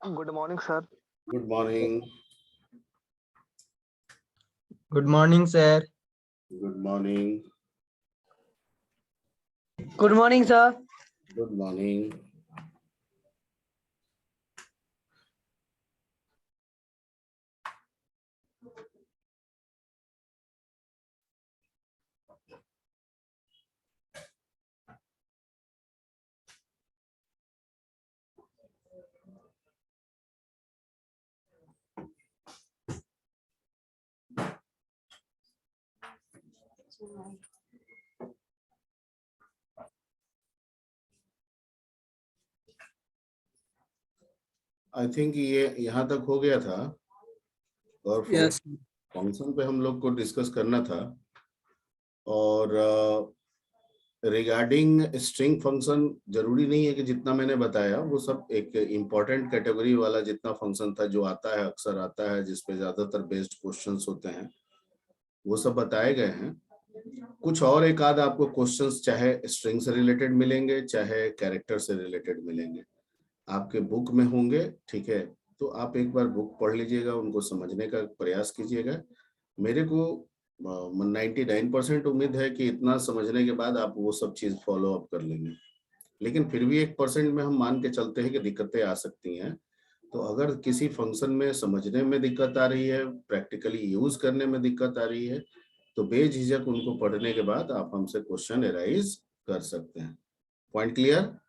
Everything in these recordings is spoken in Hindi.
Good morning, sir. Good morning. Good morning, sir. Good morning. Good morning, sir. Good morning. I think ये यहाँ तक हो गया था और Yes. फंक्शन पे हम लोग को डिस्कस करना था और रिगार्डिंग स्ट्रिंग फंक्शन जरूरी नहीं है कि जितना मैंने बताया वो सब एक इम्पोर्टेंट कैटेगरी वाला जितना फंक्शन था जो आता है अक्सर आता है जिसपे ज्यादातर बेस्ड क्वेश्चंस होते हैं वो सब बताए गए हैं। कुछ और एक आध आपको क्वेश्चंस चाहे स्ट्रिंग से रिलेटेड मिलेंगे चाहे कैरेक्टर से रिलेटेड मिलेंगे, आपके बुक में होंगे। ठीक है, तो आप एक बार बुक पढ़ लीजिएगा, उनको समझने का प्रयास कीजिएगा। मेरे को 99% उम्मीद है कि इतना समझने के बाद आप वो सब चीज फॉलो अप कर लेंगे, लेकिन फिर भी 1% में हम मान के चलते हैं कि दिक्कतें आ सकती हैं। तो अगर किसी फंक्शन में समझने में दिक्कत आ रही है, प्रैक्टिकली यूज करने में दिक्कत आ रही है, तो बेझिझक उनको पढ़ने के बाद आप हमसे क्वेश्चन एराइज कर सकते हैं। Point clear?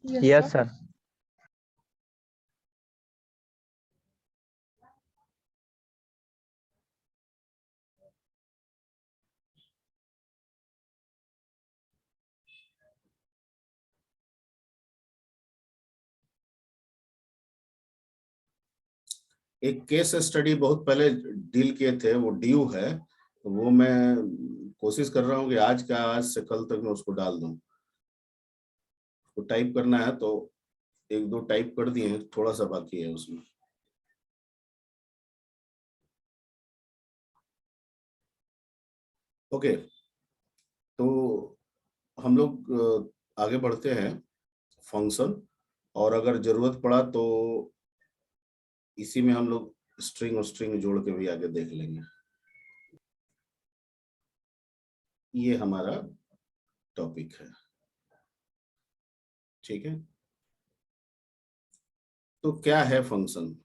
Yes, sir. एक केस स्टडी बहुत पहले डील किए थे, वो ड्यू है, तो वो मैं कोशिश कर रहा हूँ कि आज से कल तक मैं उसको डाल दूं। तो टाइप करना है तो एक दो टाइप कर दिए हैं, थोड़ा सा बाकी है उसमें। ओके, तो हम लोग आगे बढ़ते हैं फंक्शन, और अगर जरूरत पड़ा तो इसी में हम लोग स्ट्रिंग और स्ट्रिंग जोड़ के भी आगे देख लेंगे। ये हमारा टॉपिक है, ठीक है। तो क्या है फंक्शन?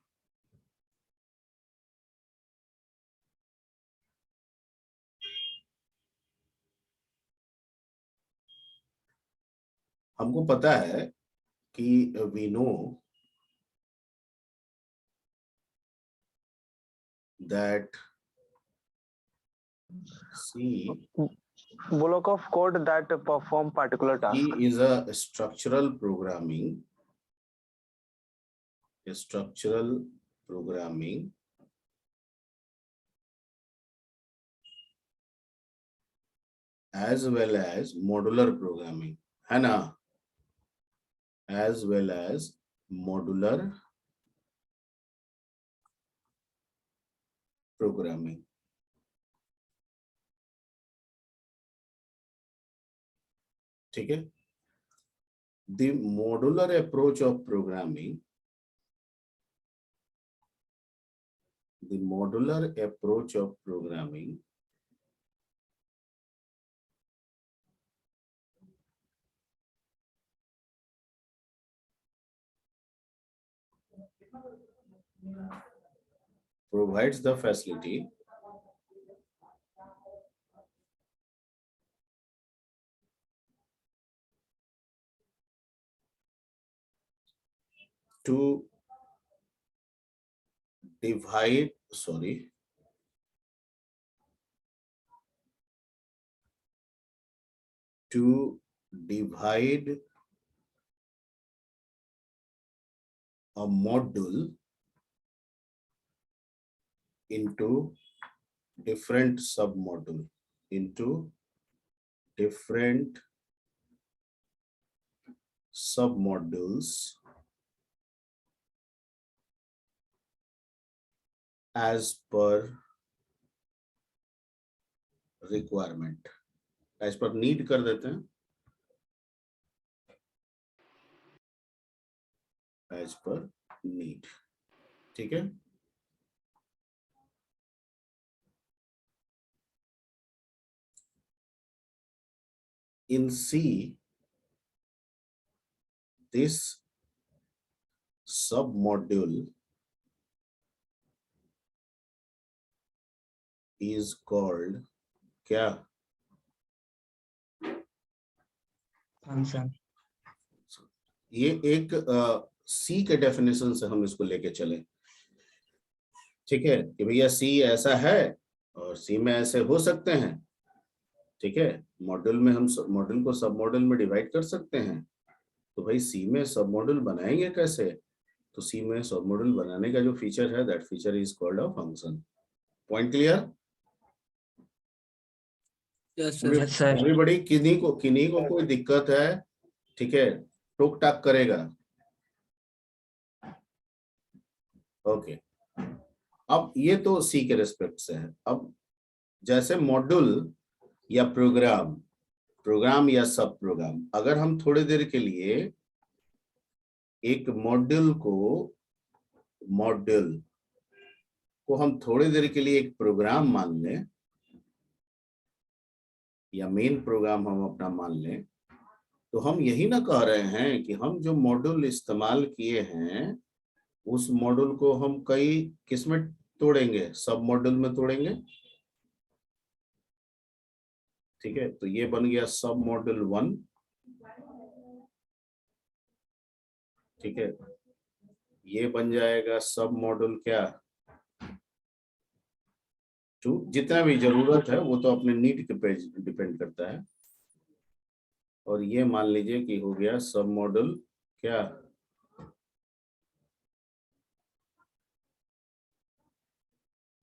हमको पता है कि we know that C Block of code that perform particular task. is a structural programming, as well as modular programming, है ना? As well as modular programming. ठीक है। The modular approach of programming, provides the facility to divide a module into different submodules as per requirement, as per need कर देते हैं, as per नीड। ठीक है, in C this submodule is called क्या? फंक्शन। ये एक सी के डेफिनेशन से हम इसको लेके चले। ठीक है, कि भैया सी ऐसा है और सी में ऐसे हो सकते हैं। ठीक है, मॉड्यूल में हम मॉड्यूल को सब मॉड्यूल में डिवाइड कर सकते हैं। तो भाई सी में सब मॉड्यूल बनाएंगे कैसे? तो सी में सब मॉड्यूल बनाने का जो फीचर है, that feature is called a function. Point clear? Yes sir. Everybody, किन्हीं को कोई दिक्कत है? ठीक है, टोक टाक करेगा। ओके, अब ये तो सी के रेस्पेक्ट से है। अब जैसे मॉड्यूल या प्रोग्राम या सब प्रोग्राम, अगर हम थोड़ी देर के लिए एक मॉड्यूल को हम थोड़ी देर के लिए एक प्रोग्राम मान लें या मेन प्रोग्राम हम अपना मान लें, तो हम यही ना कह रहे हैं कि हम जो मॉड्यूल इस्तेमाल किए हैं उस मॉड्यूल को हम कई किस में तोड़ेंगे? सब मॉड्यूल में तोड़ेंगे। ठीक है, तो ये बन गया सब मॉड्यूल 1। ठीक है, ये बन जाएगा सब मॉड्यूल क्या? 2। जितना भी जरूरत है वो तो अपने नीड के पे डिपेंड करता है। और ये मान लीजिए कि हो गया सब मॉड्यूल क्या?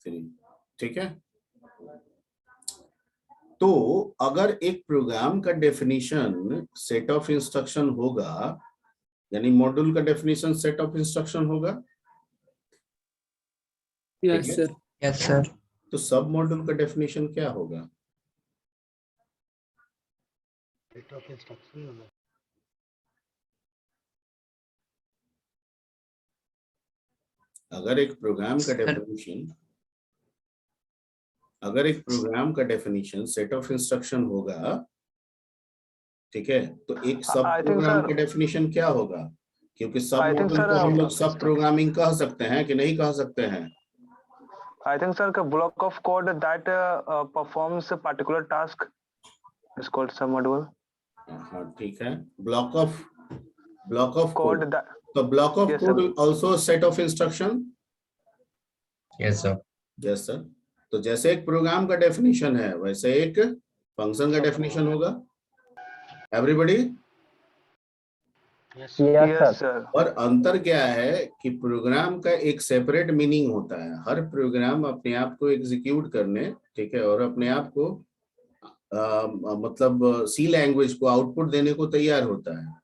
3। ठीक है, तो अगर एक प्रोग्राम का डेफिनेशन सेट ऑफ इंस्ट्रक्शन होगा, यानी मॉड्यूल का डेफिनेशन सेट ऑफ इंस्ट्रक्शन होगा। Yes sir. Yes sir. तो सब मॉड्यूल का डेफिनेशन क्या होगा? सेट ऑफ इंस्ट्रक्शन होगा। अगर एक प्रोग्राम का डेफिनेशन सेट ऑफ इंस्ट्रक्शन होगा, ठीक है, तो एक सब प्रोग्राम का डेफिनेशन क्या होगा? क्योंकि सब मॉड्यूल को हम लोग सब प्रोग्रामिंग कह सकते हैं कि नहीं कह सकते हैं? I think sir a block of code that performs a particular task is called submodule. हाँ ठीक है, block of code. Code that तो block of Yes, code sir. Also set of instruction. Yes sir. Yes sir. तो जैसे एक प्रोग्राम का डेफिनेशन है वैसे एक फंक्शन का डेफिनेशन होगा। एवरीबॉडी? Yes yes sir. और अंतर क्या है कि प्रोग्राम का एक सेपरेट मीनिंग होता है। हर प्रोग्राम अपने आप को एग्जीक्यूट करने, ठीक है, और अपने आप को मतलब सी लैंग्वेज को आउटपुट देने को तैयार होता है।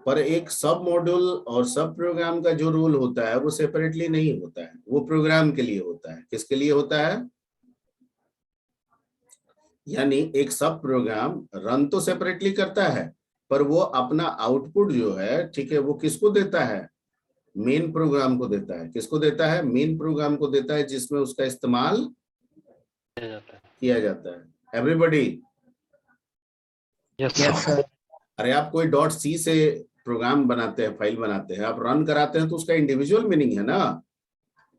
पर एक सब मॉड्यूल और सब प्रोग्राम का जो रोल होता है वो सेपरेटली नहीं होता है, वो प्रोग्राम के लिए होता है। किसके लिए होता है? यानी एक सब प्रोग्राम रन तो सेपरेटली करता है, पर वो अपना आउटपुट जो है, ठीक है, वो किसको देता है? मेन प्रोग्राम को देता है। किसको देता है? मेन प्रोग्राम को देता है, जिसमें उसका इस्तेमाल किया जाता है। एवरीबॉडी? Yes sir. अरे आप कोई डॉट सी से प्रोग्राम बनाते हैं, फाइल बनाते हैं, आप रन कराते हैं तो उसका इंडिविजुअल मीनिंग है ना।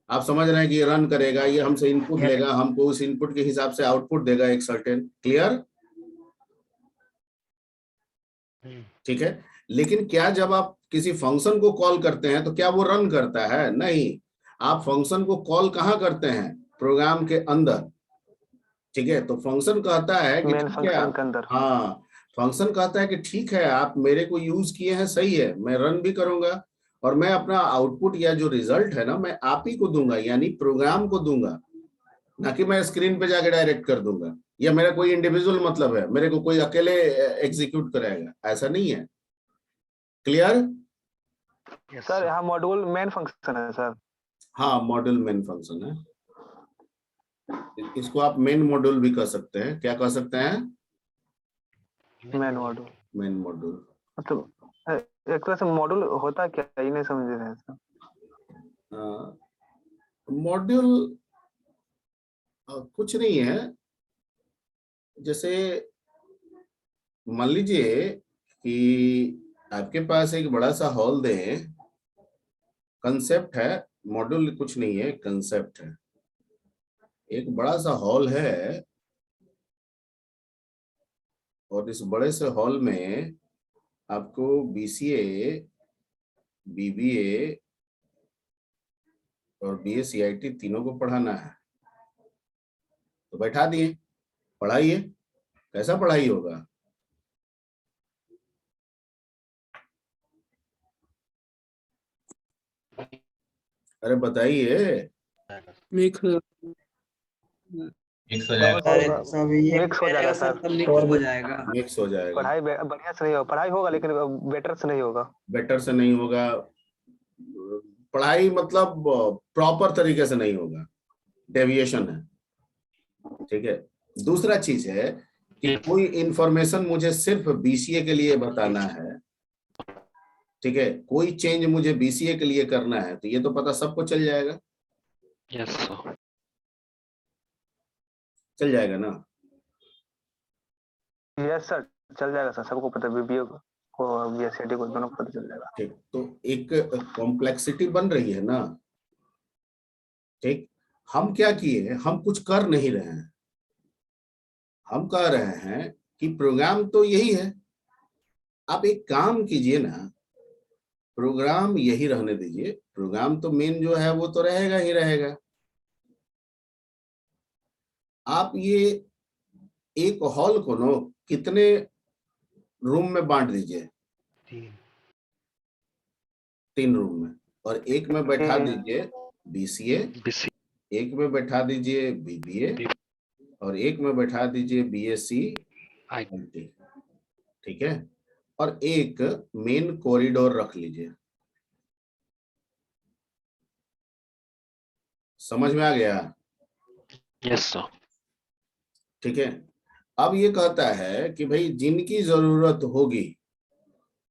आप समझ रहे हैं कि ये रन करेगा, ये हमसे इनपुट लेगा, हमको उस इनपुट के हिसाब से आउटपुट देगा एक सर्टेन। क्लियर? ठीक है, लेकिन क्या जब आप किसी फंक्शन को कॉल करते हैं तो क्या वो रन करता है? नहीं। आप फंक्शन को कॉल कहाँ करते हैं? प्रोग्राम के अंदर। ठीक है, तो फंक्शन कहता है कि मेन ठीक है फंक्शन के अंदर। हाँ, फंक्शन कहता है कि ठीक है, आप मेरे को यूज किए हैं, सही है, मैं रन भी करूंगा और मैं अपना आउटपुट या जो रिजल्ट है ना, मैं आप ही को दूंगा, यानी प्रोग्राम को दूंगा, ना कि मैं स्क्रीन पे जाके डायरेक्ट कर दूंगा, या मेरा कोई इंडिविजुअल मतलब है, मेरे को कोई अकेले एग्जीक्यूट कराएगा, ऐसा नहीं है। क्लियर? सर यहाँ मॉड्यूल मेन फंक्शन है सर। हाँ, मॉड्यूल मेन फंक्शन है। इसको आप मेन मॉड्यूल भी कह सकते हैं। क्या कह सकते हैं? Main module. Main module. मतलब एक तरह से मॉड्यूल होता क्या, ये नहीं समझ रहे हैं सर। मॉड्यूल कुछ नहीं है। जैसे मान लीजिए कि आपके पास एक बड़ा सा हॉल दें, कंसेप्ट है, मॉड्यूल कुछ नहीं है, कंसेप्ट है। एक बड़ा सा हॉल है और इस बड़े से हॉल में आपको बीसीए, बीबीए और बीएससीआईटी तीनों को पढ़ाना है। तो बैठा दिए, पढ़ाइए। कैसा पढ़ाई होगा? अरे बताइए। मिक्स मिक्स हो जाएगा होगा, सब, ये मिक्स हो जाएगा सर। मिक्स हो जाएगा। मिक्स हो जाएगा, पढ़ाई बढ़िया से नहीं होगा, पढ़ाई होगा लेकिन बेटर से नहीं होगा। बेटर से नहीं होगा। पढ़ाई मतलब प्रॉपर तरीके से नहीं होगा, डेविएशन है। ठीक है। दूसरा चीज है कि कोई इंफॉर्मेशन मुझे सिर्फ बीसीए के लिए बताना है, ठीक है, कोई चेंज मुझे बीसीए के लिए करना है, तो ये तो पता सबको चल जाएगा। Yes sir. चल जाएगा ना? यस सर, चल जाएगा सर, सबको पता, बीबीए को बीएससीआईटी को दोनों को पता चल जाएगा। ठीक, तो एक कॉम्प्लेक्सिटी बन रही है ना। ठीक, हम क्या किए, हम कुछ कर नहीं रहे हैं, हम कह रहे हैं कि प्रोग्राम तो यही है। आप एक काम कीजिए ना, प्रोग्राम यही रहने दीजिए, प्रोग्राम तो मेन जो है वो तो रहेगा ही रहेगा। आप ये एक हॉल को नो कितने रूम में बांट दीजिए, 3 रूम में, और एक में बैठा दीजिए बीसीए, एक में बैठा दीजिए बीबीए, और एक में बैठा दीजिए बीएससी आईटी। ठीक है, और एक मेन कॉरिडोर रख लीजिए। समझ में आ गया? Yes sir. ठीक है। अब ये कहता है कि भाई जिनकी जरूरत होगी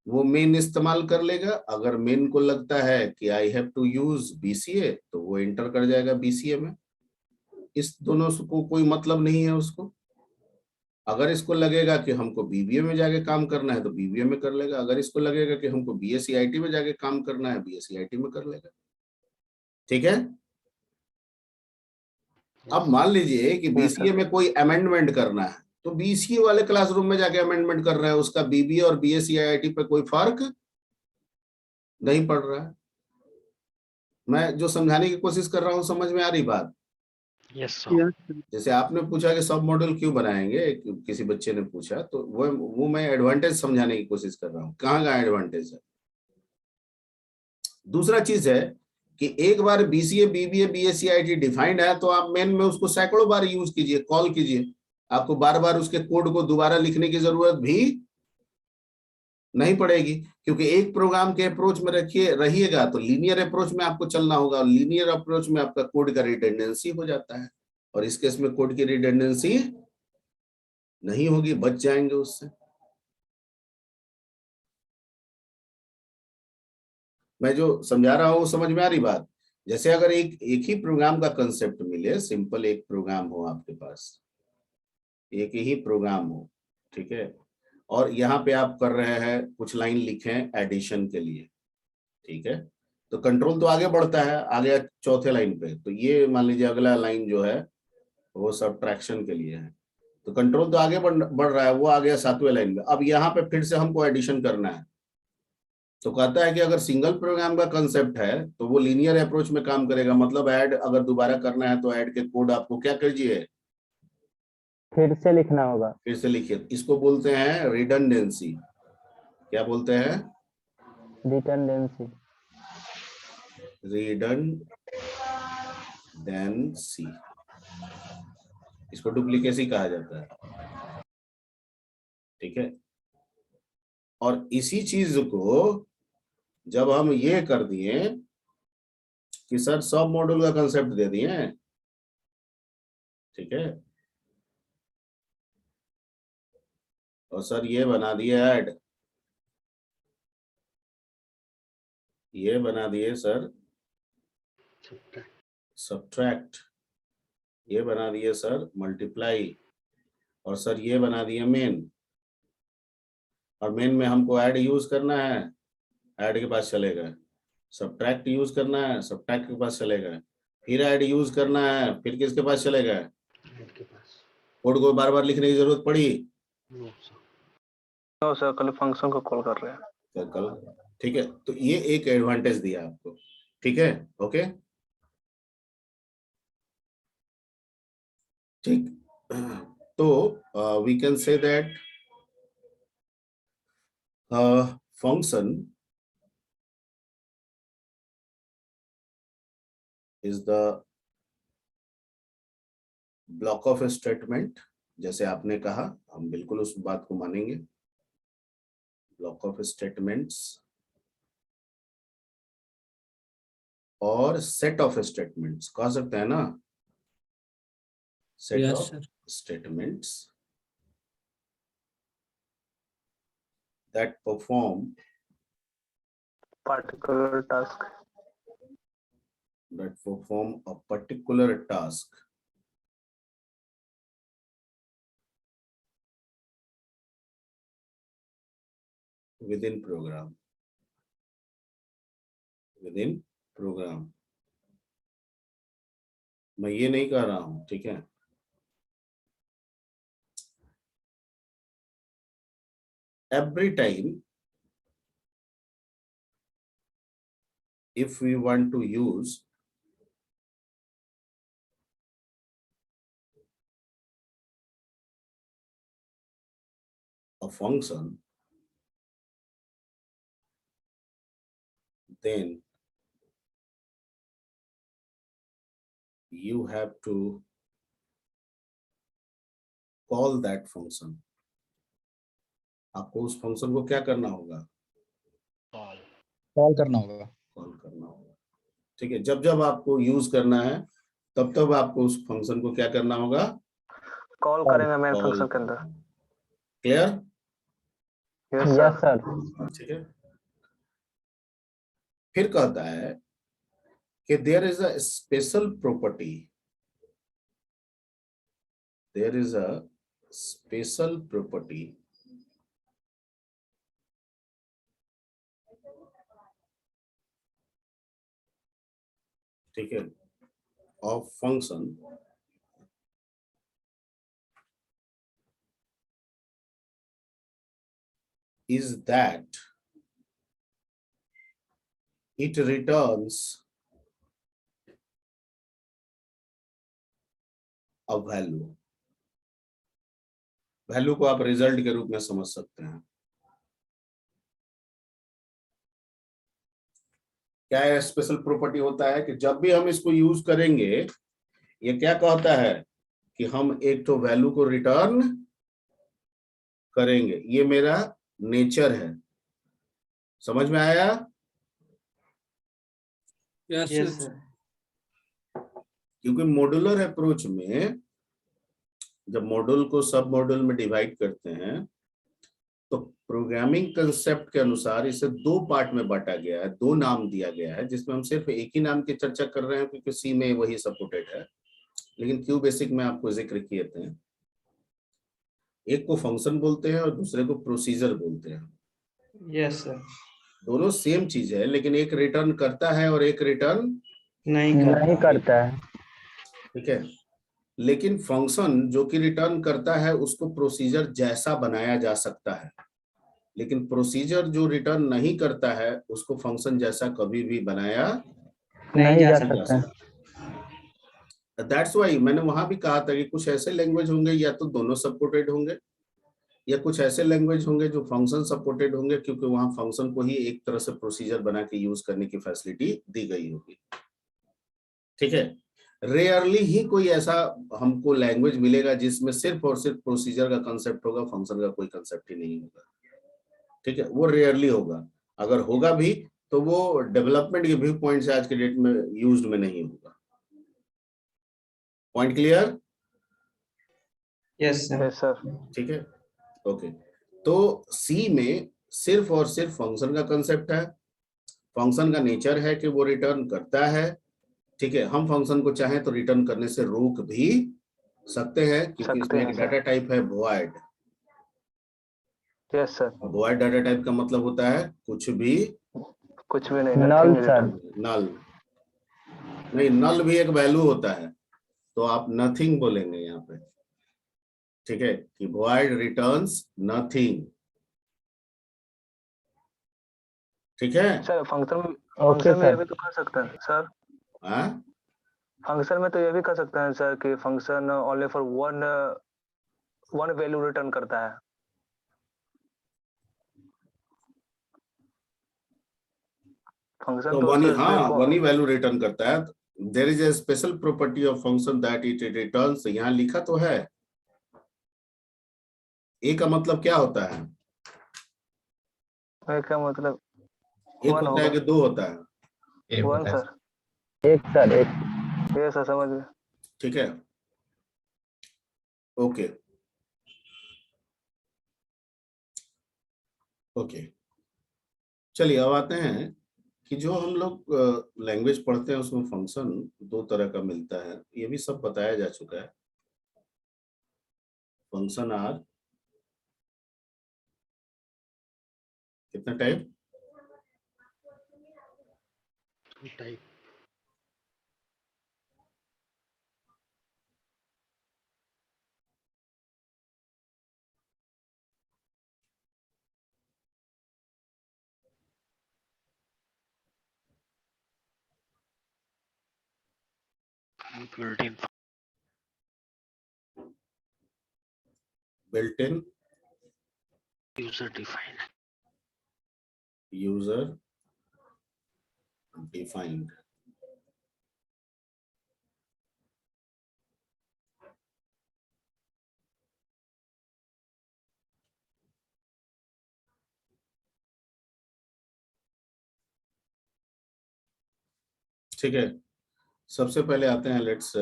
वो मेन इस्तेमाल कर लेगा। अगर मेन को लगता है कि I have to use BCA तो वो एंटर कर जाएगा बीसीए में। इस दोनों को कोई मतलब नहीं है उसको। अगर इसको लगेगा कि हमको बीबीए में जाके काम करना है तो बीबीए में कर लेगा। अगर इसको लगेगा कि हमको बीएससीआईटी में जाके काम करना है, बीएससीआईटी में कर लेगा। ठीक है। अब मान लीजिए कि बीसीए में कोई अमेंडमेंट करना है, तो बीसीए वाले क्लासरूम में जाके अमेंडमेंट कर रहा है, उसका बीबीए और बीएससीआईटी पे कोई फर्क नहीं पड़ रहा है। मैं जो समझाने की कोशिश कर रहा हूं, समझ में आ रही बात? Yes sir. जैसे आपने पूछा कि सब मॉड्यूल क्यों बनाएंगे, किसी बच्चे ने पूछा, तो वो मैं एडवांटेज समझाने की कोशिश कर रहा हूँ। कहाँ का एडवांटेज है? दूसरा चीज है कि एक बार बीसीए, बीबीए, बीएससीआईटी डिफाइंड है तो आप मेन में उसको सैकड़ों बार यूज कीजिए, कॉल कीजिए। आपको बार बार उसके कोड को दोबारा लिखने की जरूरत भी नहीं पड़ेगी, क्योंकि एक प्रोग्राम के अप्रोच में रहिएगा तो लीनियर अप्रोच में आपको चलना होगा, और लीनियर अप्रोच में आपका कोड का रिडंडेंसी हो जाता है, और इस केस में कोड की रिडंडेंसी नहीं होगी, बच जाएंगे उससे। मैं जो समझा रहा हूं समझ में आ रही बात? जैसे अगर एक ही प्रोग्राम का कंसेप्ट मिले, सिंपल एक प्रोग्राम हो आपके पास, एक ही प्रोग्राम हो, ठीक है, और यहाँ पे आप कर रहे हैं कुछ लाइन लिखें एडिशन के लिए, ठीक है, तो कंट्रोल तो आगे बढ़ता है, आ गया चौथे लाइन पे, तो ये मान लीजिए अगला लाइन जो है वो सब्ट्रैक्शन के लिए है, तो कंट्रोल तो आगे बढ़ रहा है, वो आ गया 7वें लाइन में। अब यहाँ पे फिर से हमको एडिशन करना है, तो कहता है कि अगर सिंगल प्रोग्राम का कंसेप्ट है तो वो लीनियर अप्रोच में काम करेगा, मतलब ऐड अगर दोबारा करना है तो ऐड के कोड आपको क्या कीजिए, फिर से लिखना होगा। फिर से लिखिए। इसको बोलते हैं रिडंडेंसी। क्या बोलते हैं? रिडंडेंसी। रिडंडेंसी, इसको डुप्लीकेसी कहा जाता है। ठीक है। और इसी चीज को जब हम ये कर दिए कि सर सब मॉड्यूल का कंसेप्ट दे दिए, ठीक है, और सर ये बना दिए ऐड, ये बना दिए सर सब्ट्रैक्ट, ये बना दिए सर मल्टीप्लाई, और सर ये बना दिए मेन, और मेन में हमको ऐड यूज करना है, ऐड के पास चले गए, सब्ट्रैक्ट यूज करना है, सब्ट्रैक्ट के पास चले गए, फिर ऐड यूज करना है, फिर किसके पास चले गए, कोड को बार बार लिखने की जरूरत पड़ी? नो सर, कल फंक्शन को कॉल कर रहे हैं। तो कल, ठीक है, तो ये एक एडवांटेज दिया आपको, ठीक है, ओके, ठीक। तो we can say that function is the block of a statement, जैसे आपने कहा, हम बिल्कुल उस बात को मानेंगे, block of statements और set of statements कह सकते हैं ना, set Yes, of sir. statements that perform Particular task. a particular task within program, मैं ये नहीं कह रहा हूं, ठीक है, every time if we want to use a function, then you have to call that function. आपको उस फंक्शन को क्या करना होगा, कॉल करना होगा, कॉल करना होगा, ठीक है। जब जब आपको यूज करना है तब तब आपको उस फंक्शन को क्या करना होगा, कॉल करेंगे मेन फंक्शन के अंदर। क्लियर? Yes sir. ठीक है। फिर कहता है कि there is a special property, there is a special property ठीक है of function is that it returns a value. Value को आप रिजल्ट के रूप में समझ सकते हैं। क्या है स्पेशल प्रॉपर्टी होता है कि जब भी हम इसको यूज करेंगे, ये क्या कहता है कि हम एक तो वैल्यू को रिटर्न करेंगे, ये मेरा नेचर है। समझ में आया? Yes, Yes, sir. sir. क्योंकि मॉड्यूलर अप्रोच में जब मॉड्यूल को सब मॉड्यूल में डिवाइड करते हैं तो प्रोग्रामिंग कंसेप्ट के अनुसार इसे दो पार्ट में बांटा गया है, दो नाम दिया गया है, जिसमें हम सिर्फ एक ही नाम की चर्चा कर रहे हैं क्योंकि सी में वही सपोर्टेड है, लेकिन क्यू बेसिक में आपको जिक्र किए थे। एक को फंक्शन बोलते हैं और दूसरे को प्रोसीजर बोलते हैं। Yes, sir. दोनों सेम चीज है, लेकिन एक रिटर्न करता है और एक रिटर्न नहीं करता है। ठीक है। लेकिन फंक्शन जो कि रिटर्न करता है उसको प्रोसीजर जैसा बनाया जा सकता है, लेकिन प्रोसीजर जो रिटर्न नहीं करता है उसको फंक्शन जैसा कभी भी बनाया नहीं जा सकता। दैट्स वाई मैंने वहां भी कहा था कि कुछ ऐसे लैंग्वेज होंगे या तो दोनों सपोर्टेड होंगे, या कुछ ऐसे लैंग्वेज होंगे जो फंक्शन सपोर्टेड होंगे, क्योंकि वहां फंक्शन को ही एक तरह से प्रोसीजर बना के यूज करने की फैसिलिटी दी गई होगी। ठीक है। रेयरली ही कोई ऐसा हमको लैंग्वेज मिलेगा जिसमें सिर्फ और सिर्फ प्रोसीजर का कंसेप्ट होगा, फंक्शन का कोई कंसेप्ट ही नहीं होगा। ठीक है, वो रेयरली होगा। अगर होगा भी तो वो डेवलपमेंट के व्यू पॉइंट से आज के डेट में यूज्ड में नहीं होगा। Point clear? Yes, sir. Yes sir. ठीक है, ओके। तो सी में सिर्फ और सिर्फ फंक्शन का कंसेप्ट है, फंक्शन का नेचर है कि वो रिटर्न करता है। ठीक है, हम फंक्शन को चाहें तो रिटर्न करने से रोक भी सकते हैं, क्योंकि सकते इसमें हैं एक सर। डाटा टाइप है void। Yes sir. void data type का मतलब होता है कुछ भी कुछ भी नहीं, Null, नथिंग sir। रिटर्न। नल नहीं, नल भी एक वैल्यू होता है, तो आप नथिंग बोलेंगे यहाँ पे। ठीक है, कि void returns nothing। ठीक है, सर फंक्शन में, Okay, फंक्शन में ये sir। भी तो कर सकते हैं सर। हाँ फंक्शन में तो ये भी कर सकते हैं सर कि function only for one value return करता है। फंक्शन तो तो वन ही, उस पे हाँ वन ही वैल्यू रिटर्न करता है। There is a special property of function that it returns, यहाँ लिखा तो है। ए का मतलब क्या होता है? क्या मतलब? एक वन होता है होगा। कि दो होता है? One sir. एक सर, एक। ये सर समझ गए। ठीक है, ओके ओके। चलिए अब आते हैं कि जो हम लोग लैंग्वेज पढ़ते हैं उसमें फंक्शन दो तरह का मिलता है, ये भी सब बताया जा चुका है। फंक्शन आर कितना type? Type. built in built in, user defined। User defined. ठीक है, सबसे पहले आते हैं, let's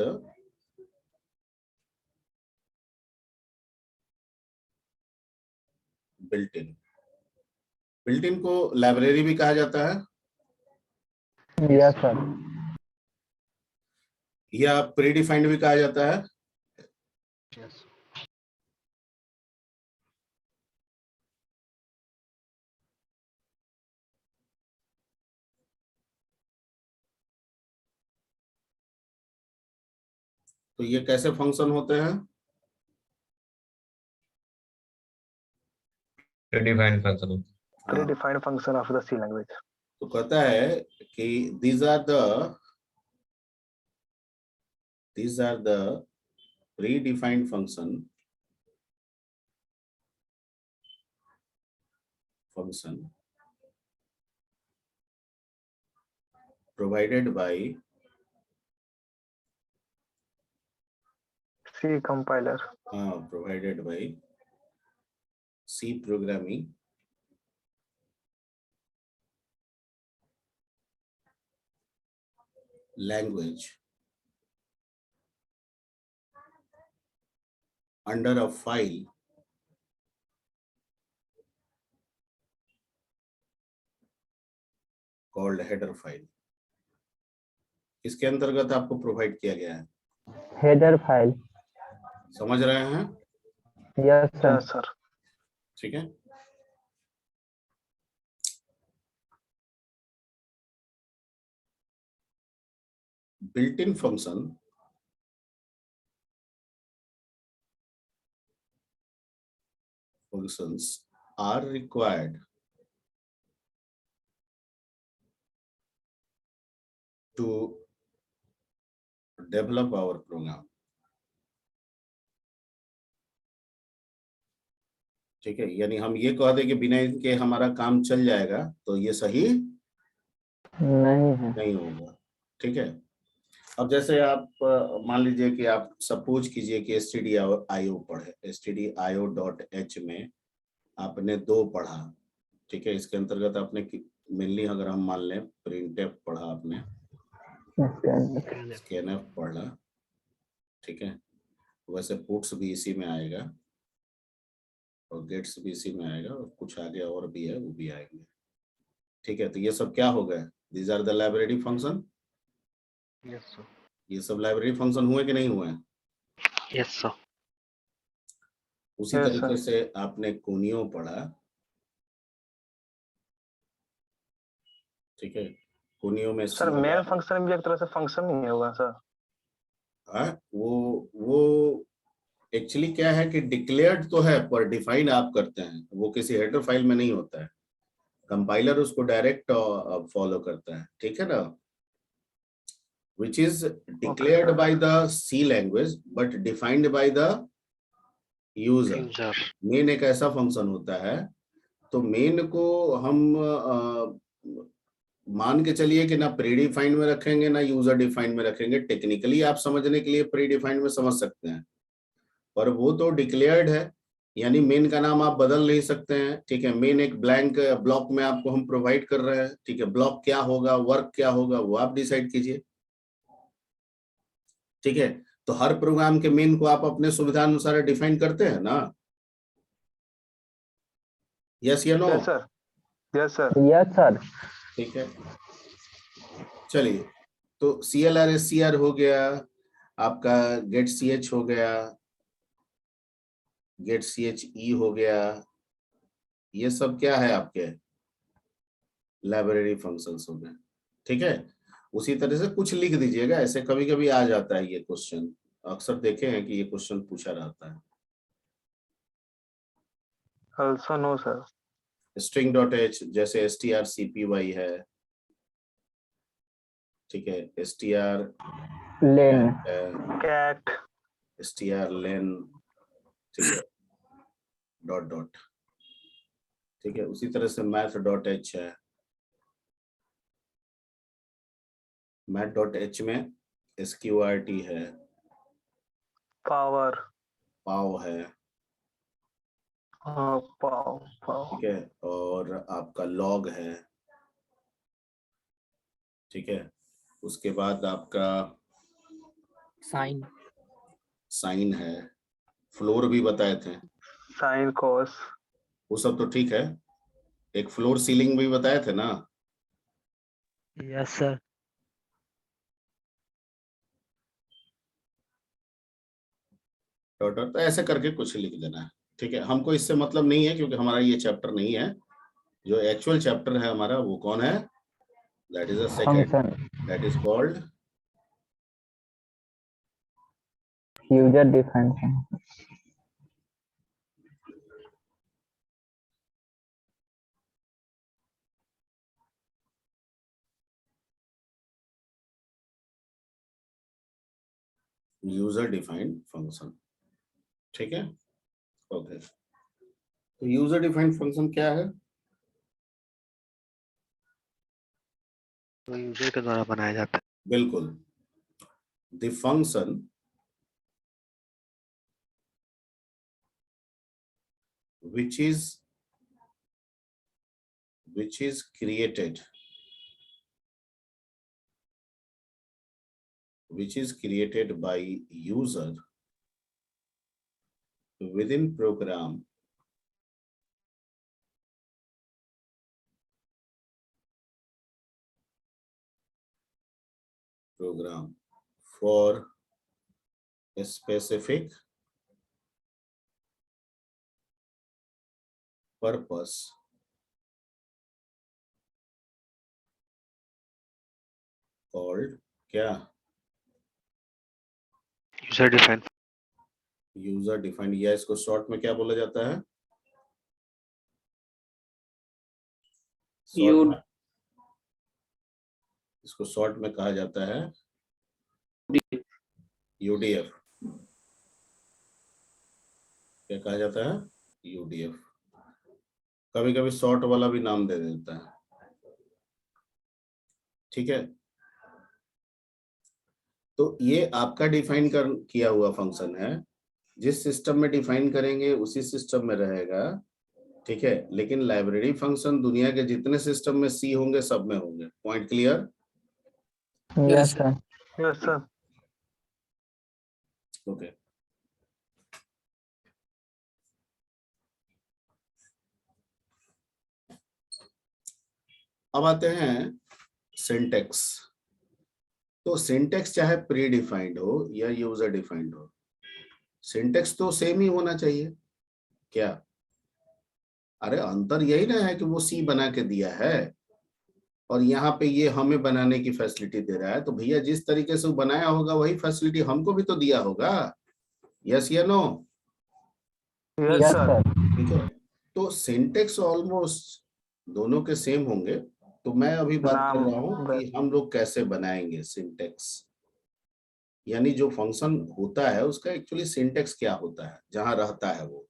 built in. Built in को लाइब्रेरी भी कहा जाता है, Yes, sir। या प्री डिफाइंड भी कहा जाता है। yes तो ये कैसे फंक्शन होते हैं? predefined function। प्री हाँ, defined function of the C language. तो कहता है कि these are the predefined function provided by C compiler. C programming language under a file called header file। इसके अंतर्गत आपको प्रोवाइड किया गया है, Header file। समझ रहे हैं? Yes, sir। Yes sir. ठीक है, built in functions are required to develop our program। ठीक है, यानी हम ये कह दें कि बिना इनके हमारा काम चल जाएगा, तो ये सही नहीं है। नहीं होगा। ठीक है, अब जैसे आप मान लीजिए कि आप सपोज कीजिए कि stdio पढ़े, stdio.h में आपने 2 पढ़ा। ठीक है, इसके अंतर्गत आपने मेनली अगर हम मान लें printf पढ़ा आपने, scanf पढ़ा। ठीक है, वैसे पुट्स भी इसी में आएगा और गेट्स भी इसी में आएगा, और कुछ आगे और भी है वो भी आएंगे। ठीक है, तो ये सब क्या हो गए? These are the library function. Yes, sir. ये सब लाइब्रेरी फंक्शन हुए कि नहीं हुए हैं? Yes, sir. उसी Yes, तरीके sir. से आपने कोनियो पढ़ा, ठीक है, कोनियो में सर मेन फंक्शन भी एक तरह से फंक्शन ही होगा सर। हाँ, वो एक्चुअली क्या है कि डिक्लेयर्ड तो है पर डिफाइन आप करते हैं, वो किसी हेडर फाइल में नहीं होता है, कंपाइलर उसको डायरेक्ट फॉलो करता है, ठीक है ना, which is declared sir. by the C language but defined by the user. User. Main एक ऐसा फंक्शन होता है, तो मेन को हम मान के चलिए कि ना प्री डिफाइंड में रखेंगे ना यूजर डिफाइंड में रखेंगे, टेक्निकली आप समझने के लिए प्री डिफाइंड में समझ सकते हैं, पर वो तो डिक्लेयर्ड है, यानी मेन का नाम आप बदल नहीं सकते हैं, ठीक है, मेन एक ब्लैंक ब्लॉक में आपको हम प्रोवाइड कर रहे हैं, ठीक है, ब्लॉक क्या होगा, वर्क क्या होगा, वो आप डिसाइड कीजिए, ठीक है, तो हर प्रोग्राम के मेन को आप अपने सुविधा अनुसार डिफाइन करते हैं ना, यस या no? Yes sir. Yes sir. Yes sir. ठीक है, चलिए, तो CLR SCR हो गया, आपका गेट CH हो गया, गेट CHE हो गया, ये सब क्या है आपके लाइब्रेरी फंक्शंस हो गए, ठीक है, उसी तरह से कुछ लिख दीजिएगा, ऐसे कभी कभी आ जाता है ये क्वेश्चन, अक्सर देखे हैं कि ये क्वेश्चन पूछा रहता है। Also no sir. string.h जैसे strcpy है, ठीक है, str लेन। Cat. strlen, ठीक है, डॉट डॉट, ठीक है, उसी तरह से math.h है, math.h में sqrt है, Power. पाव है, Pow. ठीक है, और आपका लॉग है, ठीक है, उसके बाद आपका साइन। साइन है, फ्लोर भी बताए थे, Sine cos. वो सब तो ठीक है, एक फ्लोर सीलिंग भी बताए थे ना, यस सर। डॉट डॉट, तो ऐसे करके कुछ लिख देना है, ठीक है, हमको इससे मतलब नहीं है क्योंकि हमारा ये चैप्टर नहीं है, जो एक्चुअल चैप्टर है हमारा वो कौन है, that is a second, function that is called user defined function. User defined function, ठीक है, ओके, तो यूजर डिफाइंड फंक्शन क्या है? तो यूजर के द्वारा बनाया जाता है। बिल्कुल, the function which is created by user within program for a specific purpose called क्या? User defined. यूजर डिफाइंड, या इसको शॉर्ट में क्या बोला जाता है? शॉर्ट में इसको शॉर्ट में कहा जाता है UDF, क्या कहा जाता है? UDF, कभी कभी शॉर्ट वाला भी नाम दे देता है, ठीक है, तो ये आपका डिफाइन किया हुआ फंक्शन है, जिस सिस्टम में डिफाइन करेंगे उसी सिस्टम में रहेगा, ठीक है, लेकिन लाइब्रेरी फंक्शन दुनिया के जितने सिस्टम में सी होंगे सब में होंगे, point clear? Yes sir. Yes sir. Okay, अब आते हैं सिंटेक्स, तो सिंटेक्स चाहे प्री डिफाइंड हो या यूजर डिफाइंड हो, सिंटेक्स तो सेम ही होना चाहिए क्या? अरे अंतर यही ना है कि वो सी बना के दिया है और यहाँ पे ये हमें बनाने की फैसिलिटी दे रहा है, तो भैया जिस तरीके से वो बनाया होगा वही फैसिलिटी हमको भी तो दिया होगा। यस या no? Yes yes sir. Sir. ठीक है, तो सिंटेक्स ऑलमोस्ट दोनों के सेम होंगे। तो मैं अभी बात कर नाम रहा हूँ कि हम लोग कैसे बनाएंगे सिंटेक्स, यानी जो फंक्शन होता है उसका एक्चुअली सिंटेक्स क्या होता है, जहां रहता है वो।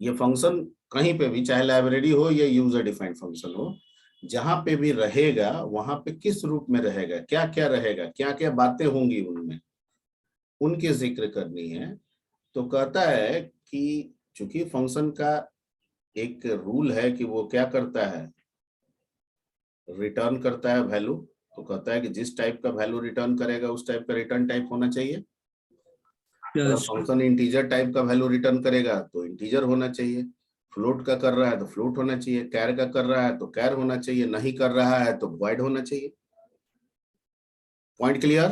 ये फंक्शन कहीं पे भी, चाहे लाइब्रेरी हो या यूजर डिफाइंड फंक्शन हो, जहां पे भी रहेगा वहां पे किस रूप में रहेगा, क्या क्या रहेगा, क्या क्या बातें होंगी उनमें, उनकी जिक्र करनी है। तो कहता है कि चूंकि फंक्शन का एक रूल है कि वो क्या करता है, रिटर्न करता है वैल्यू। तो कहता है कि जिस टाइप का वैल्यू रिटर्न करेगा उस टाइप का रिटर्न टाइप होना चाहिए। अगर फंक्शन इंटीजर टाइप का वैल्यू रिटर्न करेगा तो इंटीजर होना चाहिए, फ्लोट का कर रहा है तो फ्लोट होना चाहिए, कैर का कर रहा है तो कैर होना चाहिए, नहीं कर रहा है तो वॉइड होना चाहिए। Point clear?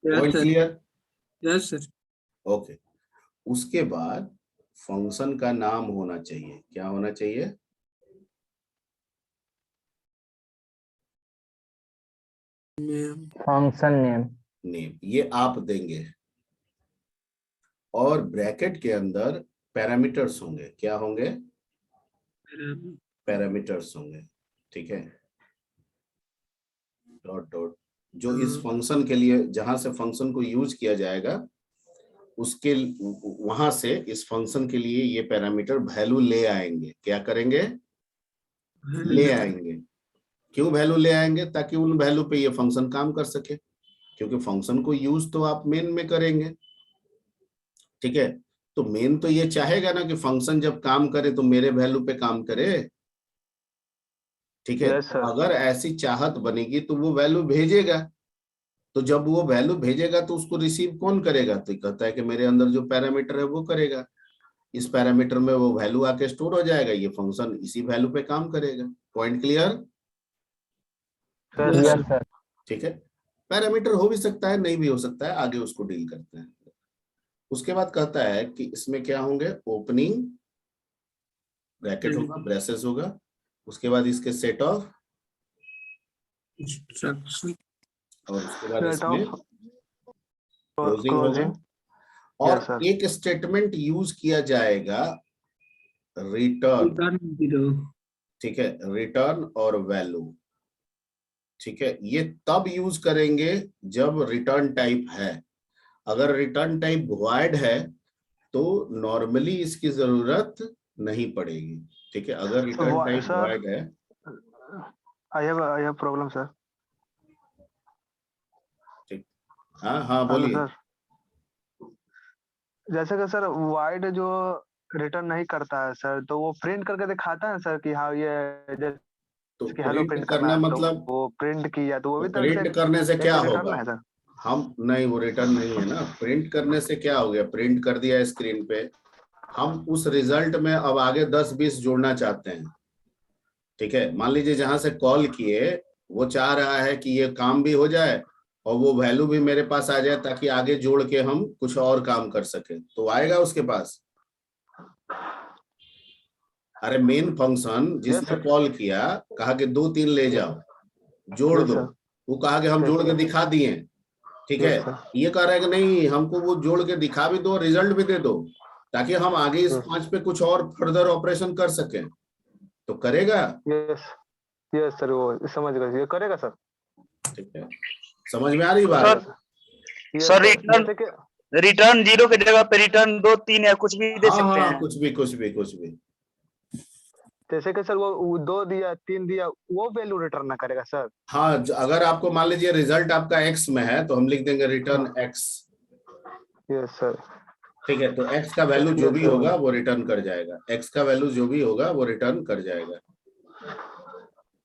Point clear? Yes sir. Okay. उसके बाद फंक्शन का नाम होना चाहिए, क्या होना चाहिए? Function name. नेम, ये आप देंगे और ब्रैकेट के अंदर पैरामीटर्स होंगे। क्या होंगे? पैरामीटर्स होंगे। ठीक है, डॉट डॉट, जो इस फंक्शन के लिए, जहां से फंक्शन को यूज किया जाएगा उसके वहां से इस फंक्शन के लिए ये पैरामीटर वैल्यू ले आएंगे। क्या करेंगे? ले आएंगे। क्यों वैल्यू ले आएंगे? ताकि उन वैल्यू पे ये फंक्शन काम कर सके, क्योंकि फंक्शन को यूज तो आप मेन में करेंगे। ठीक है, तो मेन तो ये चाहेगा ना कि फंक्शन जब काम करे तो मेरे वैल्यू पे काम करे। ठीक है, यस सर। अगर ऐसी चाहत बनेगी तो वो वैल्यू भेजेगा। तो जब वो वैल्यू भेजेगा तो उसको रिसीव कौन करेगा? तो कहता है कि मेरे अंदर जो पैरामीटर है वो करेगा। इस पैरामीटर में वो वैल्यू आके स्टोर हो जाएगा, ये फंक्शन इसी वैल्यू पे काम करेगा। Point clear? Yes sir. ठीक है, पैरामीटर हो भी सकता है, नहीं भी हो सकता है, आगे उसको डील करते हैं। उसके बाद कहता है कि इसमें क्या होंगे, ओपनिंग ब्रैकेट होगा, ब्रेसेस होगा, उसके बाद इसके सेट ऑफ, और उसके बाद सेट इसमें ऑफ क्लोजिंग होगा। क्लोजिंग। और यस सर। एक स्टेटमेंट यूज किया जाएगा, रिटर्न। ठीक है, रिटर्न और वैल्यू। ठीक है, ये तब यूज करेंगे जब रिटर्न टाइप है। अगर रिटर्न टाइप वॉइड है तो नॉर्मली इसकी जरूरत नहीं पड़ेगी। ठीक है, अगर रिटर्न टाइप सर, वॉइड है। I have problem sir. ठीक, हाँ हाँ हेलो बोलिए। सर, जैसे कि सर वाइड जो रिटर्न नहीं करता है सर, तो वो प्रिंट करके दिखाता है सर कि हाँ ये तो जैसे कि हेलो प्रिंट प्रिंट करना करना है, तो मतलब, वो प्रिंट किया तो वो तो भी तरह से प्रिंट करने से एक क्या रिटर्न होगा? है सर। हम नहीं, वो रिटर्न नहीं है ना। प्रिंट करने से क्या हो गया? प्रिंट कर दिया स्क्रीन पे, हम उस रिजल्ट में अब आगे 10-20 जोड़ना चाहते हैं। ठीक है, मान लीजिए जहां से कॉल किए वो चाह रहा है कि ये काम भी हो जाए और वो वैल्यू भी मेरे पास आ जाए, ताकि आगे जोड़ के हम कुछ और काम कर सके। तो आएगा उसके पास? अरे मेन फंक्शन यस जिसने सर। कॉल किया, कहा कि 2-3 ले जाओ, जोड़ यस दो, सर। वो कहा कि हम यस जोड़ के सर। दिखा दिए। ठीक है, यस सर। ये कह रहा है कि नहीं, हमको वो जोड़ के दिखा भी दो, रिजल्ट भी दे दो, ताकि हम आगे इस 5 पे कुछ और फर्दर ऑपरेशन कर सकें। तो करेगा। यस। यस सर, वो समझ गए, ये करेगा सर। ठीक है, समझ में आ रही बात? सर, यस सर, जैसे कि रिटर्न 0 की जगह पे रिटर्न 2, 3 या कुछ भी दे हाँ सकते हाँ, हैं। कुछ भी कुछ भी कुछ भी। जैसे कि सर वो 2 दिया 3 दिया, वो वैल्यू रिटर्न ना करेगा सर। हाँ, अगर आपको मान लीजिए रिजल्ट आपका एक्स में है तो हम लिख देंगे रिटर्न एक्स। Yes sir. ठीक है, तो एक्स का वैल्यू जो यस भी सर। होगा वो रिटर्न कर जाएगा, एक्स का वैल्यू जो भी होगा वो रिटर्न कर जाएगा।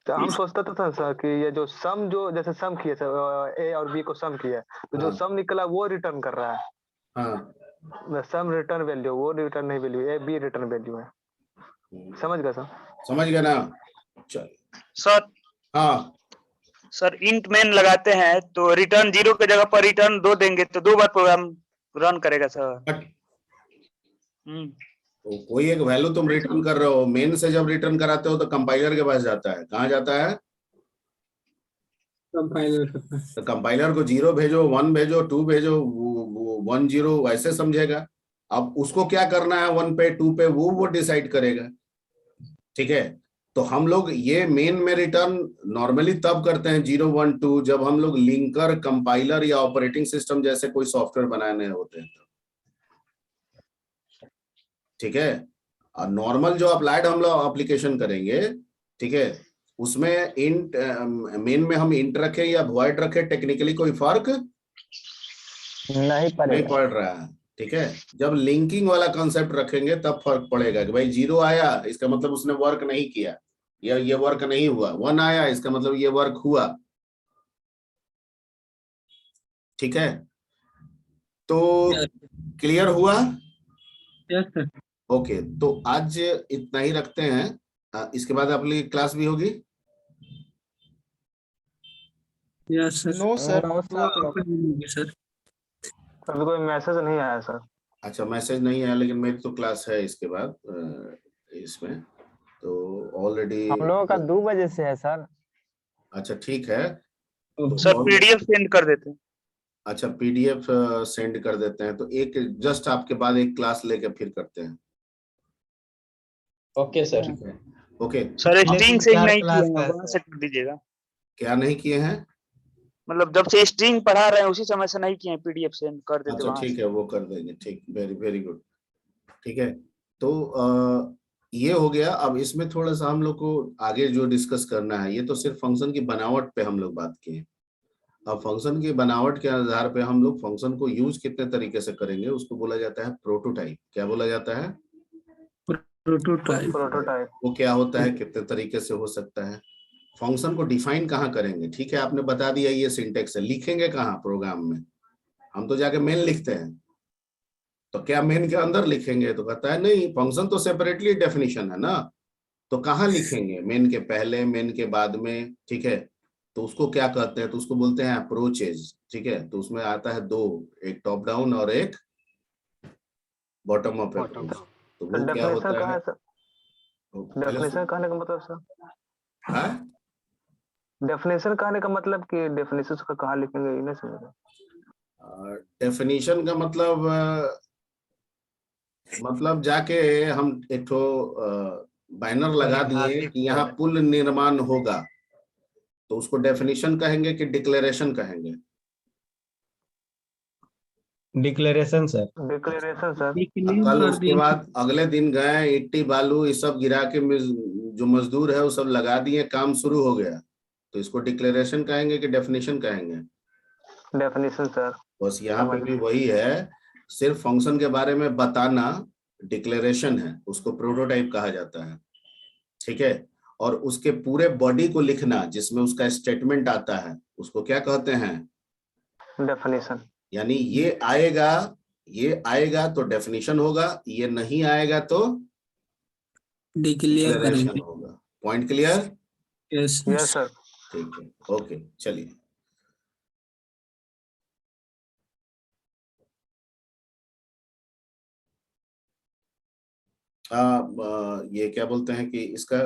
तो हम सोचते तो था सर कि ये जो सम, जो जैसे सम किए सर, ए और बी को सम किया, तो जो हाँ सम निकला वो रिटर्न कर रहा है। हाँ, सम रिटर्न वैल्यू, वो रिटर्न नहीं value, a b return value है। समझ गए सर? समझ गए ना? चलिए, सर हाँ सर इंट मेन लगाते हैं तो रिटर्न 0 की जगह पर रिटर्न 2 देंगे तो 2 बार प्रोग्राम रन करेगा सर। बट हम्म तो कोई एक वैल्यू तुम रिटर्न कर रहे हो, मेन से जब रिटर्न कराते हो तो कंपाइलर के पास जाता है। कहाँ जाता है? कंपाइलर तो कंपाइलर को 0 भेजो, 1 भेजो, 2 भेजो, वो 1 0 वैसे समझेगा। अब उसको क्या करना है 1 पे 2 पे वो डिसाइड करेगा। ठीक है, तो हम लोग ये मेन में रिटर्न नॉर्मली तब करते हैं 0 1 2 जब हम लोग लिंकर, कंपाइलर या ऑपरेटिंग सिस्टम जैसे कोई सॉफ्टवेयर बनाने होते हैं। ठीक है, और नॉर्मल जो अप्लाइड हम लोग एप्लीकेशन करेंगे, ठीक है, उसमें इंट मेन में हम इंट रखें या वॉइड रखें, टेक्निकली कोई फर्क नहीं नहीं पड़ेगा। पड़ रहा है। ठीक है, जब लिंकिंग वाला कॉन्सेप्ट रखेंगे तब फर्क पड़ेगा कि भाई 0 आया इसका मतलब उसने वर्क नहीं किया, या ये वर्क नहीं हुआ। 1 आया इसका मतलब ये वर्क हुआ। ठीक है, तो क्लियर हुआ? Yes sir. ओके, तो आज इतना ही रखते हैं। इसके बाद अपनी क्लास भी होगी। Yes sir. No sir, no 2 o'clock। Sir अभी कोई मैसेज नहीं आया सर। अच्छा, मैसेज नहीं आया, लेकिन मेरी तो क्लास है इसके बाद इसमें तो ऑलरेडी। हम लोगों का 2 बजे से है सर। अच्छा ठीक है, तो सर पीडीएफ सेंड कर देते हैं। अच्छा पीडीएफ सेंड कर देते हैं, तो एक जस्ट आपके बाद एक क्लास लेके फिर करते हैं। Okay sir. ठीक है, ओके। सर स्ट्रिंग से ही चार नहीं क्लास किए का हैं, है वहां सर। से कर दीजिएगा। क्या नहीं किए हैं? मतलब जब से स्ट्रिंग पढ़ा रहे हैं उसी समय से नहीं किए हैं, पीडीएफ सेंड कर देते अच्छा वहां ठीक से। है, वो कर देंगे। ठीक, वेरी वेरी गुड। ठीक है, तो ये हो गया। अब इसमें थोड़ा सा हम लोग को आगे जो डिस्कस करना है, ये तो सिर्फ फंक्शन की बनावट पे हम लोग बात किए। अब फंक्शन की बनावट के आधार पे हम लोग फंक्शन को यूज कितने तरीके से करेंगे उसको बोला जाता है प्रोटोटाइप। क्या बोला जाता है? प्रोटोटाइप। प्रोटोटाइप। वो क्या होता है, कितने तरीके से हो सकता है? फंक्शन को डिफाइन कहाँ करेंगे? ठीक है, आपने बता दिया ये सिंटेक्स है, लिखेंगे कहाँ प्रोग्राम में? हम तो जाके मेन लिखते हैं, तो क्या मेन के अंदर लिखेंगे? तो कहता है नहीं, फंक्शन तो सेपरेटली डेफिनेशन है ना, तो कहाँ लिखेंगे? मेन के पहले, मेन के बाद में। ठीक है, तो उसको क्या कहते हैं? तो उसको बोलते हैं अप्रोचेज। ठीक है, तो उसमें आता है 2, एक टॉप डाउन और एक बॉटम अप अप्रोच। तो वो क्या डेफिनेशन होता कहाँ है? है सर? डेफिनेशन कहने का मतलब सर, हाँ, डेफिनेशन कहने का मतलब कि डेफिनेशन का कहाँ लिखेंगे ये नहीं समझ। डेफिनेशन का मतलब जाके हम एक ठो बैनर लगा दिए कि यहाँ पुल निर्माण होगा, तो उसको डेफिनेशन कहेंगे कि डिक्लेरेशन कहेंगे? Declaration sir. Declaration sir. कल उसके बाद अगले दिन गए, इट्टी बालू ये सब गिरा के जो मजदूर है वो सब लगा दिए, काम शुरू हो गया, तो इसको डिक्लेरेशन कहेंगे कि डेफिनेशन कहेंगे? Definition sir. बस यहाँ पे भी वही है, सिर्फ फंक्शन के बारे में बताना डिक्लेरेशन है, उसको प्रोटोटाइप कहा जाता है। ठीक है, और उसके पूरे बॉडी को लिखना जिसमें उसका स्टेटमेंट आता है उसको क्या कहते हैं? डेफिनेशन। यानी ये आएगा तो डेफिनेशन होगा, ये नहीं आएगा तो डिक्लेयर डिक्लेरेशन करेंगे। होगा। Point clear? Yes yes sir. ठीक है, ओके, चलिए। ये क्या बोलते हैं कि इसका